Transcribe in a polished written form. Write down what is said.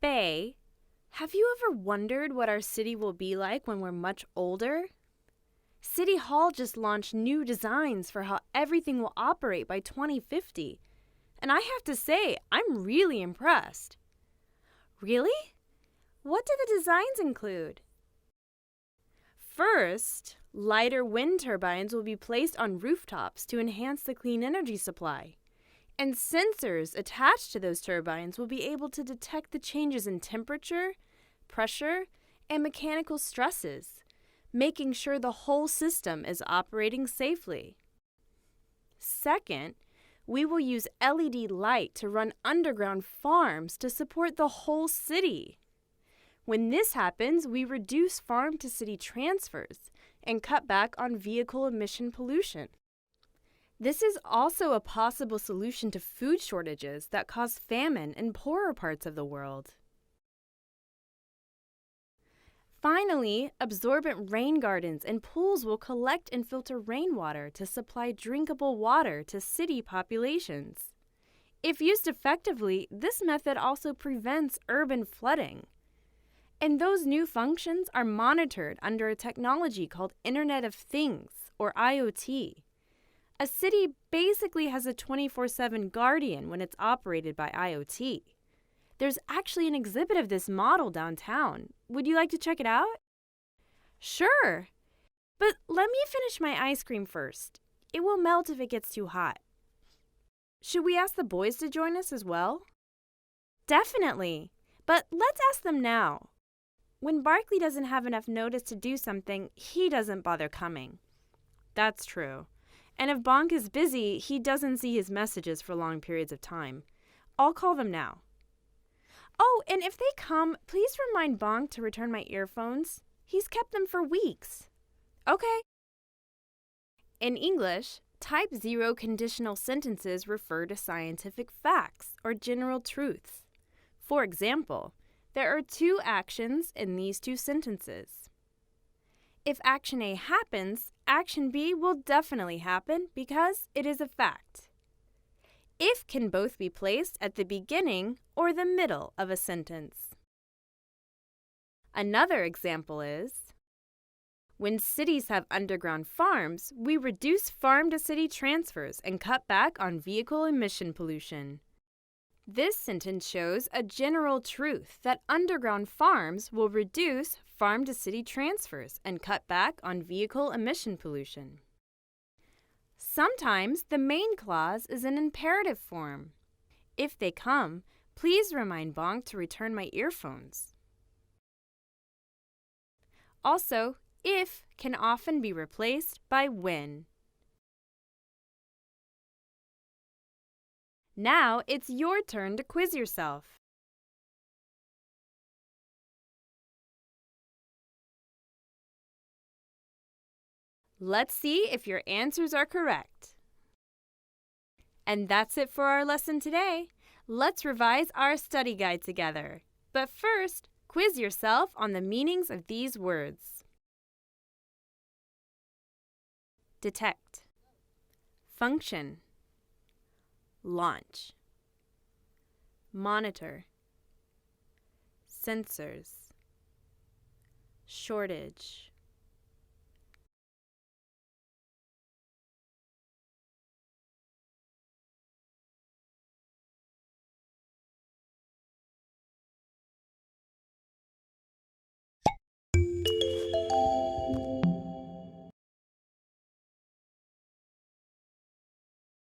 Faye, have you ever wondered what our city will be like when we're much older? City Hall just launched new designs for how everything will operate by 2050, and I have to say, I'm really impressed. Really? What do the designs include? First, lighter wind turbines will be placed on rooftops to enhance the clean energy supply. And sensors attached to those turbines will be able to detect the changes in temperature, pressure, and mechanical stresses, making sure the whole system is operating safely. Second, we will use LED light to run underground farms to support the whole city. When this happens, we reduce farm-to-city transfers and cut back on vehicle emission pollution. This is also a possible solution to food shortages that cause famine in poorer parts of the world. Finally, absorbent rain gardens and pools will collect and filter rainwater to supply drinkable water to city populations. If used effectively, this method also prevents urban flooding. And those new functions are monitored under a technology called Internet of Things, or IoT. A city basically has a 24/7 guardian when it's operated by IoT. There's actually an exhibit of this model downtown. Would you like to check it out? Sure, but let me finish my ice cream first. It will melt if it gets too hot. Should we ask the boys to join us as well? Definitely, but let's ask them now. When Barkley doesn't have enough notice to do something, he doesn't bother coming. That's true. And if Bonk is busy, he doesn't see his messages for long periods of time. I'll call them now. Oh, and if they come, please remind Bonk to return my earphones. He's kept them for weeks. Okay. In English, Type 0 conditional sentences refer to scientific facts or general truths. For example, there are two actions in these two sentences. If action A happens, action B will definitely happen because it is a fact. If can both be placed at the beginning or the middle of a sentence. Another example is, when cities have underground farms, we reduce farm-to-city transfers and cut back on vehicle emission pollution. This sentence shows a general truth that underground farms will reduce farm-to-city transfers and cut back on vehicle emission pollution. Sometimes the main clause is in imperative form. If they come, please remind Bonk to return my earphones. Also, if can often be replaced by when. Now it's your turn to quiz yourself. Let's see if your answers are correct. And that's it for our lesson today. Let's revise our study guide together. But first, quiz yourself on the meanings of these words. Detect, function, launch, monitor, sensors, shortage,